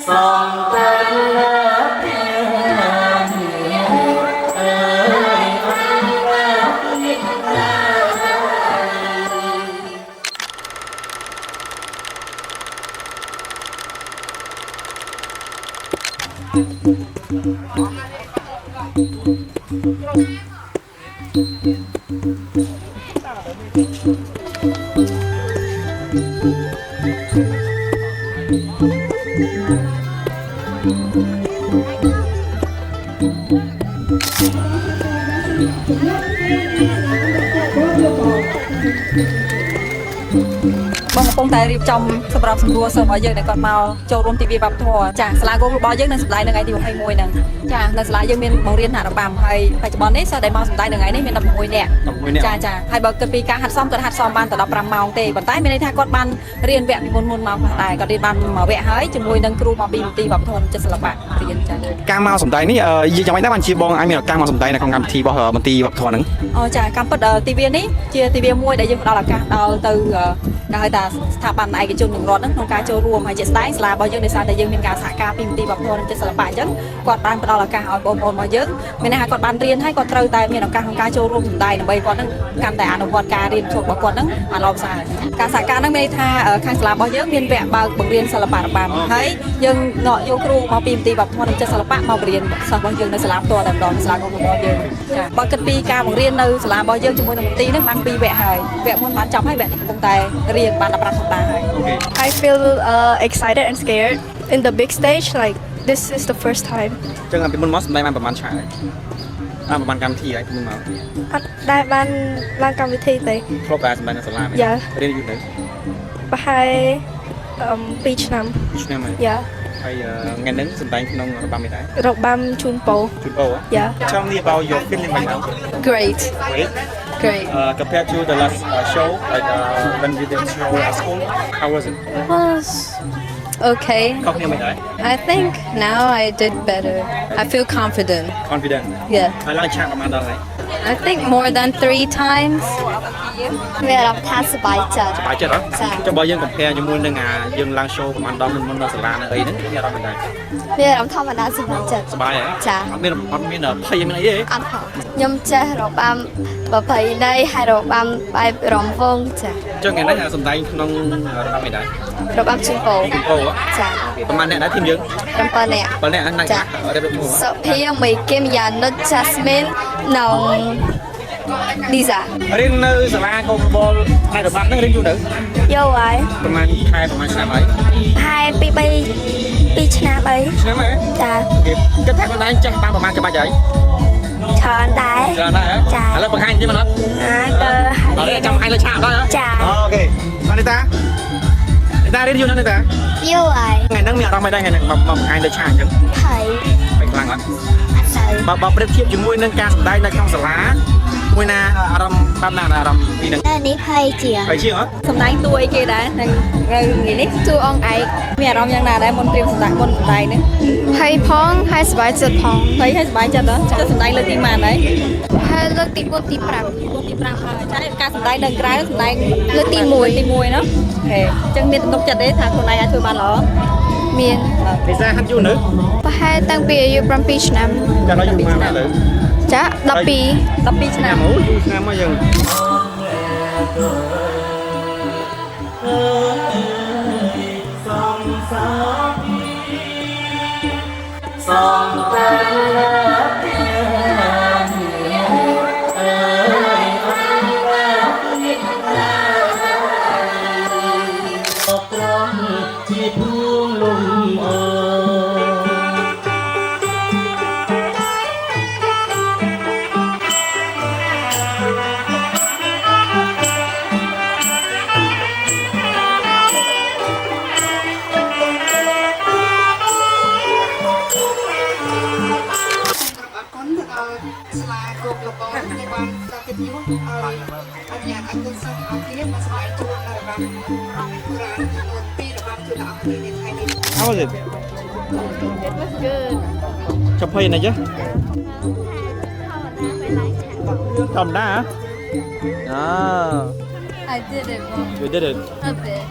បងកំពុងតែរៀបចំសម្រាប់សម្រួលសិស្សរបស់យើងដែលគាត់មកចូលរួមទិវាវប្បធម៌ចាសាលាគោលរបស់យើងនៅសម្ដែងនៅថ្ងៃទី21ហ្នឹងចានៅសាលាយើងមានបង្រៀនរបាំហើយបច្ចុប្បន្ននេះសិស្សដែលមកសម្ដែងនៅថ្ងៃនេះមាន16នាក់ចាហើយបើគិតពីការហាត់សមគាត់ហាត់សមបានតែ15ម៉ោងទេប៉ុន្តែមានន័យថាគាត់បានរៀនវគ្គពីមុនមកខ្លះដែរគាត់រៀនបានមួយវគ្គហើយជាមួយនឹងគ្រូមកពីមន្ទីរវប្បធម៌ចិត្តសិល្បៈរៀនចាការមកសម្ដែងនេះយើងចាំមិនដែរបានជាបងអាចមានឱកាសមកសម្ដែងនៅក្នុងកម្មវិធីរបស់មន្ទីរវប្បធម៌ហ្នឹងអូចាកម្មពិតទិវានេះជាទិវាមួយដែលយើងផ្ដល់ឱកាសដល់ទៅដែលហៅថាស្ថាប័នឯកជននឹងរដ្ឋហ្នឹងក្នុងការចូលរួមហើយជាស្ដែងសាលារបស់យើងដោយសារតែយើងមានការសហការពីមន្ទីរវប្បធម៌និងចិត្តសិល្បៈអញ្ចឹងគាត់បានផ្ដល់ឱកាសឲ្យបងប្អូនរបស់យើងមានន័យថាគាត់បានរៀនហើយគាត់ត្រូវតែមានឱកាសក្នុងការចូលរួមសម្ដែងដើម្បីគាត់នឹងកាន់តែអនុវត្តការរៀនចូលរបស់គាត់នឹងបានល្អប្រសើរការសហការហ្នឹងមានន័យថាខាងសាលារបស់យើងមានវគ្គបើកបង្រៀនសិល្បៈរបាំហើយយើងយកគ្រូមកពីមន្ទីរវប្បធម៌និងចិត្តសិល្បៈមកបង្រៀនសិស្សរបស់យើងនៅសាលាផ្ទាល់តែម្ដងសាលារបស់យើងចាបើគិតពីការបង្រៀននៅសាលារបស់យើងជាមួយនឹងមន្ទីរហ្នឹងបាន2វគ្គហើយវគ្គមុនបានចប់ហើយវគ្គនេះកំពុងតែរៀនបាន15សប្តាហ៍ហើយ I feel excited and scared in the big stage. Like this is the first time. ចឹងពីមុនមកសម្ដែងបានប្រហែលឆាកហើយប្រហែលកម្មវិធីហើយពីមុនមកអត់ដែរបានឡើងកម្មវិធីទេធ្លាប់តែសម្ដែងនៅសាលាមែនរៀនយូរទៅប្រហែល2ឆ្នាំហើយហើយថ្ងៃហ្នឹងសម្ដែងក្នុងរបាំនេះដែររបាំជូនពរ Tell me about your feeling right now. Great. Compared to the last show, like when we did show at school, how was it? Was okay. I think now I did better. I feel confident. Yeah. I like chat about that. I think more than 3 times. មានអារម្មណ៍ថាសប្បាយចិត្តសប្បាយចិត្តហ៎ចុះបើយើង compare ជាមួយនឹងយើងឡើង show ប្រហែល10មុននៅសាលានៅអីហ្នឹងមានអារម្មណ៍មិនដែរមានអារម្មណ៍ធម្មតាសប្បាយចិត្តសប្បាយហ៎ចាអត់មានភ័យមានអីទេអត់ហ៎ខ្ញុំចេះរបាំប្រពៃណីហើយរបាំបែបរំវងចាចុះថ្ងៃនេះសម្ដែងក្នុងរបាំអីដែររបាំជូនពរចាប្រហែលអ្នកដែរធីមយើង7នាក់ណាស់ចាសុភាមីគឹមយ៉ានុត Jasmine នៅLisa រៀននៅសាលាកុំបលផ្នែករបាំហ្នឹងរៀនយូរទៅយកហើយប្រហែលខែប្រហែលឆ្នាំហើយខែ2 ឆ្នាំអីឆ្នាំហើយចាគេគិតថាខ្លួនឯងចេះបានប្រហែលច្បាច់ហើយច្រើនដែរចាឥឡូវបង្ហាញទៀតមកអត់អត់ចាំឲ្យលើឆាកដល់ចាអូខេបានទេតារៀនយូរណាស់ទេតាយូរហើយថ្ងៃហ្នឹងមានអារម្មណ៍មិនដែរថ្ងៃហ្នឹងមកបង្ហាញលើឆាកអញ្ចឹងហើយខ្លាំងអត់បើប្រៀបធៀបជាមួយនឹងការសម្ដែងនៅក្នុងសាលាមួយណាអារម្មណ៍បែបណាអារម្មណ៍ពីហ្នឹងនេះភ័យជាងហ៎សម្ដែងតួអីគេដែរនឹងថ្ងៃនេះតួអង្គឯកមានអារម្មណ៍យ៉ាងណាដែរមុនព្រៀបសម្ដែងហ្នឹងភ័យផងហើយសប្បាយចិត្តផងភ័យហើយសប្បាយចិត្តហ៎ចុះសម្ដែងលើកទីម៉ានហើយហើយលើកទី4ទី5ហើយចាការសម្ដែងនៅក្រៅសម្ដែងលើកទី1ណាអញ្ចឹងមានទំនុកចិត្តទេថាខ្លួនឯងអាចធ្វើបានល្អមានភាសាហាត់យូរនៅប្រហែលតាំងពីអាយុ7ឆ្នាំចាដល់យូរមកឥឡូវចា12ឆ្នាំអូយូរឆ្នាំមកយើងសំស្លាគោកលបងនេះបានដល់កិត្តិយសឲ្យអញ្ញាតអគុណសិស្សអង្គគ្នាមកស្វែងជួបនៅរបាំបុរាណចំនួន2របាំជូនអង្គគ្នានៅថ្ងៃនេះ How was it? It was good ចាប់ភ័យណាស់ចាធម្មតាI did it wrong You did it a bit